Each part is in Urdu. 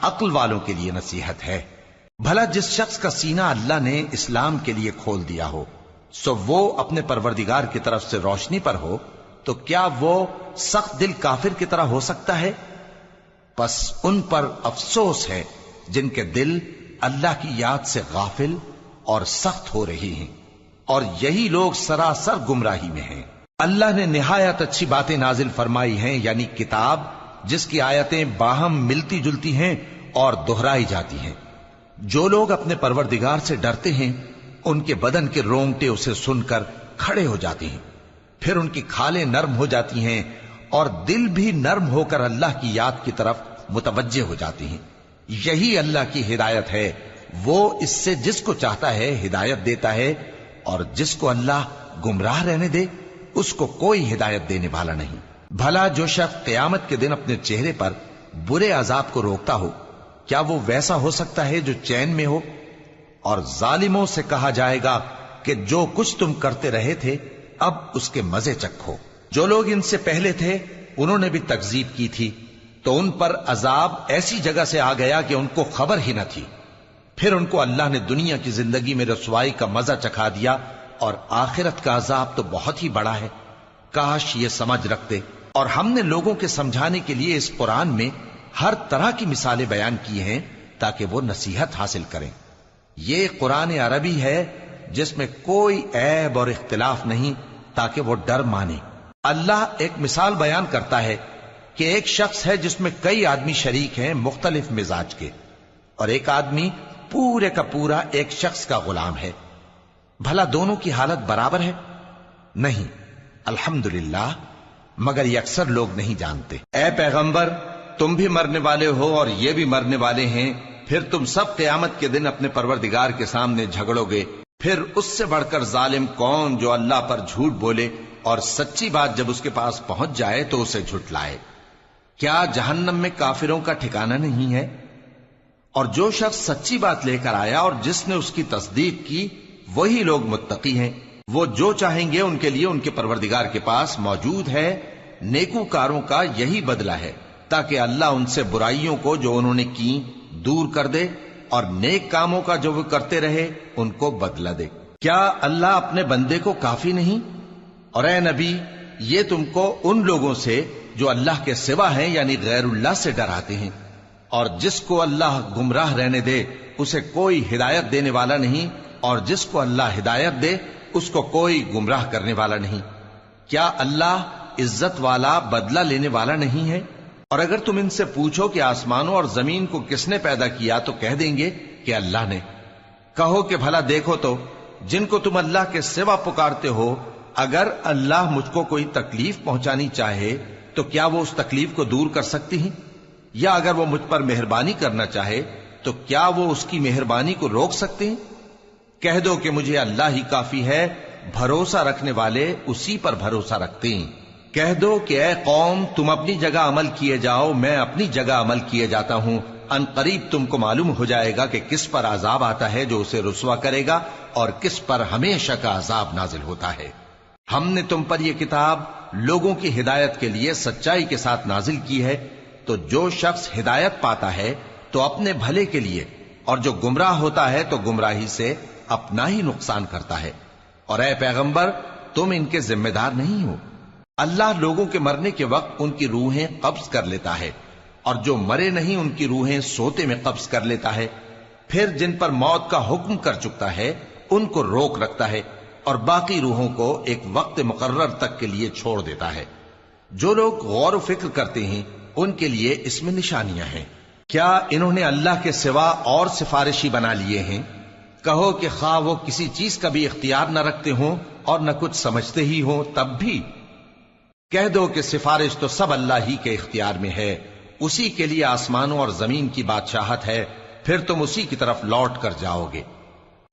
عقل والوں کے لیے نصیحت ہے۔ بھلا جس شخص کا سینہ اللہ نے اسلام کے لیے کھول دیا ہو، سو وہ اپنے پروردگار کی طرف سے روشنی پر ہو، تو کیا وہ سخت دل کافر کی طرح ہو سکتا ہے؟ پس ان پر افسوس ہے جن کے دل اللہ کی یاد سے غافل اور سخت ہو رہی ہیں، اور یہی لوگ سراسر گمراہی میں ہیں۔ اللہ نے نہایت اچھی باتیں نازل فرمائی ہیں، یعنی کتاب جس کی آیتیں باہم ملتی جلتی ہیں اور دہرائی جاتی ہیں۔ جو لوگ اپنے پروردگار سے ڈرتے ہیں ان کے بدن کے رونگٹے اسے سن کر کھڑے ہو جاتے ہیں، پھر ان کی کھالیں نرم ہو جاتی ہیں اور دل بھی نرم ہو کر اللہ کی یاد کی طرف متوجہ ہو جاتی ہیں۔ یہی اللہ کی ہدایت ہے، وہ اس سے جس کو چاہتا ہے ہدایت دیتا ہے، اور جس کو اللہ گمراہ رہنے دے اس کو کوئی ہدایت دینے والا نہیں۔ بھلا جو شخص قیامت کے دن اپنے چہرے پر برے عذاب کو روکتا ہو، کیا وہ ویسا ہو سکتا ہے جو چین میں ہو؟ اور ظالموں سے کہا جائے گا کہ جو کچھ تم کرتے رہے تھے اب اس کے مزے چکھو۔ جو لوگ ان سے پہلے تھے انہوں نے بھی تکذیب کی تھی، تو ان پر عذاب ایسی جگہ سے آ گیا کہ ان کو خبر ہی نہ تھی۔ پھر ان کو اللہ نے دنیا کی زندگی میں رسوائی کا مزہ چکھا دیا، اور آخرت کا عذاب تو بہت ہی بڑا ہے۔ کاش یہ سمجھ رکھتے۔ اور ہم نے لوگوں کے سمجھانے کے لیے اس قرآن میں ہر طرح کی مثالیں بیان کی ہیں تاکہ وہ نصیحت حاصل کریں۔ یہ قرآن عربی ہے جس میں کوئی عیب اور اختلاف نہیں، تاکہ وہ ڈر مانے۔ اللہ ایک مثال بیان کرتا ہے کہ ایک شخص ہے جس میں کئی آدمی شریک ہیں مختلف مزاج کے، اور ایک آدمی پورے کا پورا ایک شخص کا غلام ہے۔ بھلا دونوں کی حالت برابر ہے؟ نہیں، الحمدللہ، مگر یہ اکثر لوگ نہیں جانتے۔ اے پیغمبر، تم بھی مرنے والے ہو اور یہ بھی مرنے والے ہیں، پھر تم سب قیامت کے دن اپنے پروردگار کے سامنے جھگڑو گے۔ پھر اس سے بڑھ کر ظالم کون جو اللہ پر جھوٹ بولے اور سچی بات جب اس کے پاس پہنچ جائے تو اسے جھٹلائے۔ کیا جہنم میں کافروں کا ٹھکانہ نہیں ہے؟ اور جو شخص سچی بات لے کر آیا اور جس نے اس کی تصدیق کی، وہی لوگ متقی ہیں۔ وہ جو چاہیں گے ان کے لیے ان کے پروردگار کے پاس موجود ہے۔ نیکوکاروں کا یہی بدلہ ہے، تاکہ اللہ ان سے برائیوں کو جو انہوں نے کی دور کر دے، اور نیک کاموں کا جو وہ کرتے رہے ان کو بدلہ دے۔ کیا اللہ اپنے بندے کو کافی نہیں؟ اور اے نبی، یہ تم کو ان لوگوں سے جو اللہ کے سوا ہیں یعنی غیر اللہ سے ڈراتے ہیں، اور جس کو اللہ گمراہ رہنے دے اسے کوئی ہدایت دینے والا نہیں، اور جس کو اللہ ہدایت دے اس کو کوئی گمراہ کرنے والا نہیں۔ کیا اللہ عزت والا بدلہ لینے والا نہیں ہے؟ اور اگر تم ان سے پوچھو کہ آسمانوں اور زمین کو کس نے پیدا کیا تو کہہ دیں گے کہ اللہ نے۔ کہو کہ بھلا دیکھو تو جن کو تم اللہ کے سوا پکارتے ہو، اگر اللہ مجھ کو کوئی تکلیف پہنچانی چاہے تو کیا وہ اس تکلیف کو دور کر سکتی ہیں؟ یا اگر وہ مجھ پر مہربانی کرنا چاہے تو کیا وہ اس کی مہربانی کو روک سکتے ہیں؟ کہہ دو کہ مجھے اللہ ہی کافی ہے، بھروسہ رکھنے والے اسی پر بھروسہ رکھتے ہیں۔ کہہ دو کہ اے قوم، تم اپنی جگہ عمل کیے جاؤ، میں اپنی جگہ عمل کیے جاتا ہوں۔ ان قریب تم کو معلوم ہو جائے گا کہ کس پر عذاب آتا ہے جو اسے رسوا کرے گا، اور کس پر ہمیشہ کا عذاب نازل ہوتا ہے۔ ہم نے تم پر یہ کتاب لوگوں کی ہدایت کے لیے سچائی کے ساتھ نازل کی ہے، تو جو شخص ہدایت پاتا ہے تو اپنے بھلے کے لیے، اور جو گمراہ ہوتا ہے تو گمراہی سے اپنا ہی نقصان کرتا ہے۔ اور اے پیغمبر، تم ان کے ذمہ دار نہیں ہو۔ اللہ لوگوں کے مرنے کے وقت ان کی روحیں قبض کر لیتا ہے، اور جو مرے نہیں ان کی روحیں سوتے میں قبض کر لیتا ہے۔ پھر جن پر موت کا حکم کر چکتا ہے ان کو روک رکھتا ہے، اور باقی روحوں کو ایک وقت مقرر تک کے لیے چھوڑ دیتا ہے۔ جو لوگ غور و فکر کرتے ہیں ان کے لیے اس میں نشانیاں ہیں۔ کیا انہوں نے اللہ کے سوا اور سفارشی بنا لیے ہیں؟ کہو کہ خواہ وہ کسی چیز کا بھی اختیار نہ رکھتے ہوں اور نہ کچھ سمجھتے ہی ہوں تب بھی کہہ دو کہ سفارش تو سب اللہ ہی کے اختیار میں ہے، اسی کے لیے آسمانوں اور زمین کی بادشاہت ہے، پھر تم اسی کی طرف لوٹ کر جاؤ گے۔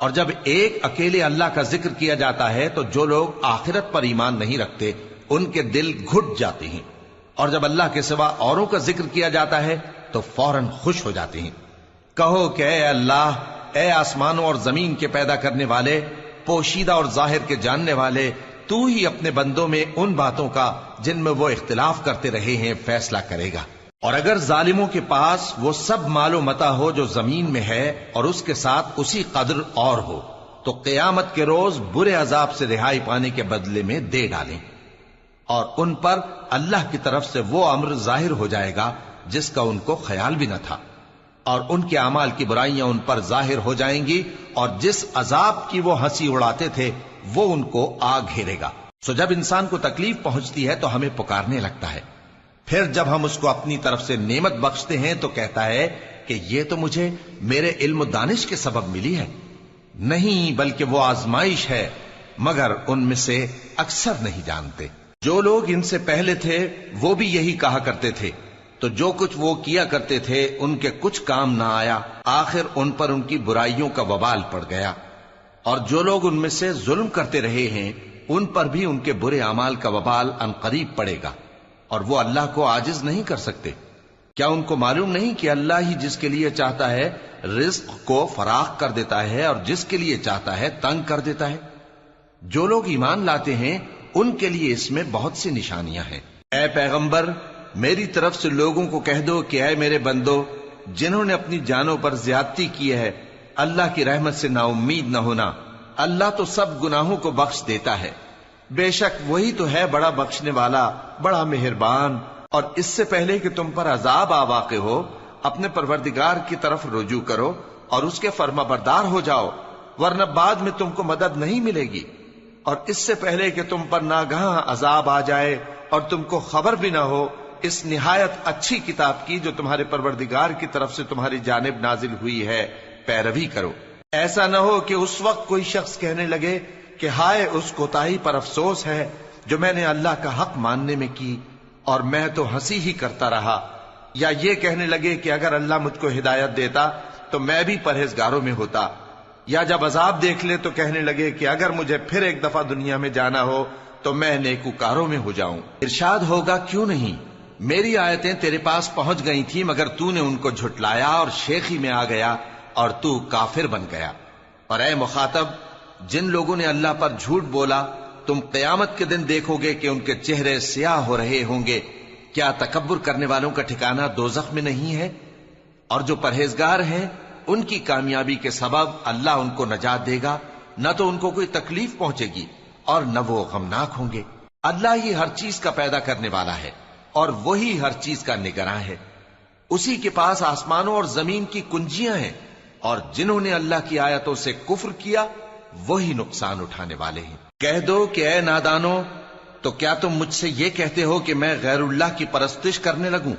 اور جب ایک اکیلے اللہ کا ذکر کیا جاتا ہے تو جو لوگ آخرت پر ایمان نہیں رکھتے ان کے دل گھٹ جاتے ہیں، اور جب اللہ کے سوا اوروں کا ذکر کیا جاتا ہے تو فوراً خوش ہو جاتے ہیں۔ کہو کہ اے اللہ، اے آسمانوں اور زمین کے پیدا کرنے والے، پوشیدہ اور ظاہر کے جاننے والے، تو ہی اپنے بندوں میں ان باتوں کا جن میں وہ اختلاف کرتے رہے ہیں فیصلہ کرے گا۔ اور اگر ظالموں کے پاس وہ سب مال و متا ہو جو زمین میں ہے اور اس کے ساتھ اسی قدر اور ہو تو قیامت کے روز برے عذاب سے رہائی پانے کے بدلے میں دے ڈالیں، اور ان پر اللہ کی طرف سے وہ امر ظاہر ہو جائے گا جس کا ان کو خیال بھی نہ تھا، اور ان کے اعمال کی برائیاں ان پر ظاہر ہو جائیں گی، اور جس عذاب کی وہ ہنسی اڑاتے تھے وہ ان کو آ گھیرے گا۔ سو جب انسان کو تکلیف پہنچتی ہے تو ہمیں پکارنے لگتا ہے، پھر جب ہم اس کو اپنی طرف سے نعمت بخشتے ہیں تو کہتا ہے کہ یہ تو مجھے میرے علم و دانش کے سبب ملی ہے۔ نہیں، بلکہ وہ آزمائش ہے، مگر ان میں سے اکثر نہیں جانتے۔ جو لوگ ان سے پہلے تھے وہ بھی یہی کہا کرتے تھے، تو جو کچھ وہ کیا کرتے تھے ان کے کچھ کام نہ آیا، آخر ان پر ان کی برائیوں کا وبال پڑ گیا۔ اور جو لوگ ان میں سے ظلم کرتے رہے ہیں ان پر بھی ان کے برے اعمال کا وبال عنقریب پڑے گا، اور وہ اللہ کو عاجز نہیں کر سکتے۔ کیا ان کو معلوم نہیں کہ اللہ ہی جس کے لیے چاہتا ہے رزق کو فراخ کر دیتا ہے اور جس کے لیے چاہتا ہے تنگ کر دیتا ہے؟ جو لوگ ایمان لاتے ہیں ان کے لیے اس میں بہت سی نشانیاں ہیں۔ اے پیغمبر، میری طرف سے لوگوں کو کہہ دو کہ اے میرے بندو، جنہوں نے اپنی جانوں پر زیادتی کی ہے، اللہ کی رحمت سے نا امید نہ ہونا۔ اللہ تو سب گناہوں کو بخش دیتا ہے، بے شک وہی تو ہے بڑا بخشنے والا، بڑا مہربان۔ اور اس سے پہلے کہ تم پر عذاب آ واقع ہو، اپنے پروردگار کی طرف رجوع کرو اور اس کے فرما بردار ہو جاؤ، ورنہ بعد میں تم کو مدد نہیں ملے گی۔ اور اس سے پہلے کہ تم پر ناگہاں عذاب آ جائے اور تم کو خبر بھی نہ ہو، اس نہایت اچھی کتاب کی جو تمہارے پروردگار کی طرف سے تمہاری جانب نازل ہوئی ہے پیروی کرو۔ ایسا نہ ہو کہ اس وقت کوئی شخص کہنے لگے کہ ہائے اس کوتاہی پر افسوس ہے جو میں نے اللہ کا حق ماننے میں کی، اور میں تو ہنسی ہی کرتا رہا، یا یہ کہنے لگے کہ اگر اللہ مجھ کو ہدایت دیتا تو میں بھی پرہیزگاروں میں ہوتا، یا جب عذاب دیکھ لے تو کہنے لگے کہ اگر مجھے پھر ایک دفعہ دنیا میں جانا ہو تو میں نیکوکاروں میں ہو جاؤں۔ ارشاد ہوگا کیوں نہیں، میری آیتیں تیرے پاس پہنچ گئی تھی مگر تو نے ان کو جھٹلایا اور شیخی میں آ گیا اور تو کافر بن گیا۔ اور اے مخاطب، جن لوگوں نے اللہ پر جھوٹ بولا تم قیامت کے دن دیکھو گے کہ ان کے چہرے سیاہ ہو رہے ہوں گے۔ کیا تکبر کرنے والوں کا ٹھکانہ دوزخ میں نہیں ہے؟ اور جو پرہیزگار ہیں ان کی کامیابی کے سبب اللہ ان کو نجات دے گا، نہ تو ان کو کوئی تکلیف پہنچے گی اور نہ وہ غمناک ہوں گے۔ اللہ ہی ہر چیز کا پیدا کرنے والا ہے اور وہی ہر چیز کا نگراں ہے۔ اسی کے پاس آسمانوں اور زمین کی کنجیاں ہیں، اور جنہوں نے اللہ کی آیتوں سے کفر کیا وہی نقصان اٹھانے والے ہیں۔ کہہ دو کہ اے نادانو، تو کیا تم مجھ سے یہ کہتے ہو کہ میں غیر اللہ کی پرستش کرنے لگوں؟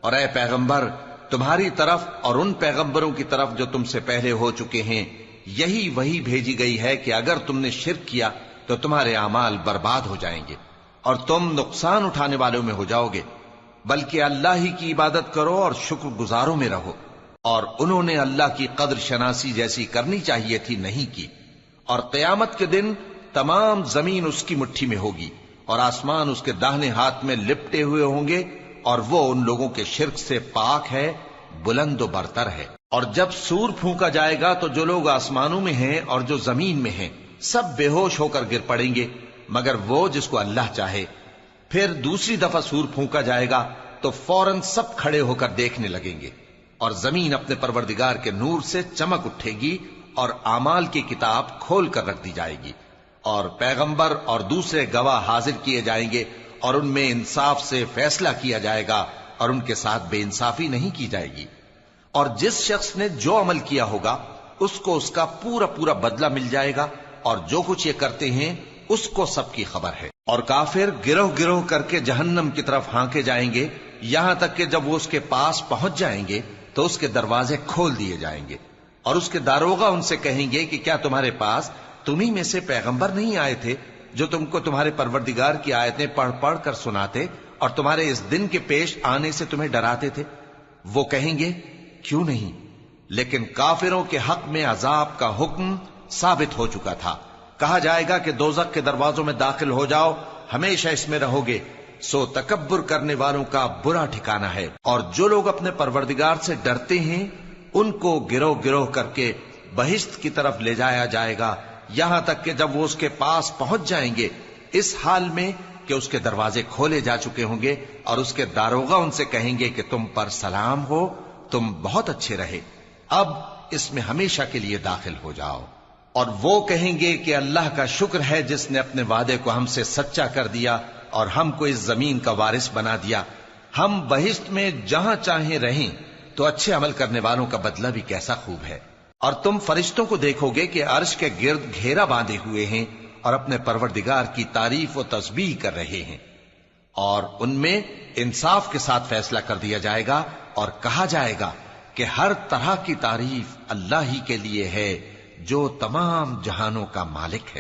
اور اے پیغمبر، تمہاری طرف اور ان پیغمبروں کی طرف جو تم سے پہلے ہو چکے ہیں یہی وہی بھیجی گئی ہے کہ اگر تم نے شرک کیا تو تمہارے اعمال برباد ہو جائیں گے اور تم نقصان اٹھانے والوں میں ہو جاؤ گے، بلکہ اللہ ہی کی عبادت کرو اور شکر گزاروں میں رہو۔ اور انہوں نے اللہ کی قدر شناسی جیسی کرنی چاہیے تھی نہیں کی۔ اور قیامت کے دن تمام زمین اس کی مٹھی میں ہوگی اور آسمان اس کے داہنے ہاتھ میں لپٹے ہوئے ہوں گے، اور وہ ان لوگوں کے شرک سے پاک ہے، بلند و برتر ہے۔ اور جب سور پھونکا جائے گا تو جو لوگ آسمانوں میں ہیں اور جو زمین میں ہیں سب بے ہوش ہو کر گر پڑیں گے مگر وہ جس کو اللہ چاہے۔ پھر دوسری دفعہ سور پھونکا جائے گا تو فوراً سب کھڑے ہو کر دیکھنے لگیں گے، اور زمین اپنے پروردگار کے نور سے چمک اٹھے گی اور اعمال کی کتاب کھول کر رکھ دی جائے گی، اور پیغمبر اور دوسرے گواہ حاضر کیے جائیں گے، اور ان میں انصاف سے فیصلہ کیا جائے گا اور ان کے ساتھ بے انصافی نہیں کی جائے گی۔ اور جس شخص نے جو عمل کیا ہوگا اس کو اس کا پورا پورا بدلہ مل جائے گا، اور جو کچھ یہ کرتے ہیں اس کو سب کی خبر ہے۔ اور کافر گروہ گروہ کر کے جہنم کی طرف ہانکے جائیں گے، یہاں تک کہ جب وہ اس کے پاس پہنچ جائیں گے تو اس کے دروازے کھول دیے جائیں گے، اور اس کے داروغہ ان سے کہیں گے کہ کیا تمہارے پاس تمہیں میں سے پیغمبر نہیں آئے تھے جو تم کو تمہارے پروردگار کی آیتیں پڑھ پڑھ کر سناتے اور تمہارے اس دن کے پیش آنے سے تمہیں ڈراتے تھے؟ وہ کہیں گے کیوں نہیں، لیکن کافروں کے حق میں عذاب کا حکم ثابت ہو چکا تھا۔ کہا جائے گا کہ دوزخ کے دروازوں میں داخل ہو جاؤ، ہمیشہ اس میں رہو گے، سو تکبر کرنے والوں کا برا ٹھکانہ ہے۔ اور جو لوگ اپنے پروردگار سے ڈرتے ہیں ان کو گروہ گروہ کر کے بہشت کی طرف لے جایا جائے گا، یہاں تک کہ جب وہ اس کے پاس پہنچ جائیں گے اس حال میں کہ اس کے دروازے کھولے جا چکے ہوں گے اور اس کے داروغہ ان سے کہیں گے کہ تم پر سلام ہو، تم بہت اچھے رہے، اب اس میں ہمیشہ کے لیے داخل ہو جاؤ۔ اور وہ کہیں گے کہ اللہ کا شکر ہے جس نے اپنے وعدے کو ہم سے سچا کر دیا اور ہم کو اس زمین کا وارث بنا دیا، ہم بہشت میں جہاں چاہیں رہیں، تو اچھے عمل کرنے والوں کا بدلہ بھی کیسا خوب ہے۔ اور تم فرشتوں کو دیکھو گے کہ عرش کے گرد گھیرا باندھے ہوئے ہیں اور اپنے پروردگار کی تعریف و تسبیح کر رہے ہیں، اور ان میں انصاف کے ساتھ فیصلہ کر دیا جائے گا اور کہا جائے گا کہ ہر طرح کی تعریف اللہ ہی کے لیے ہے جو تمام جہانوں کا مالک ہے۔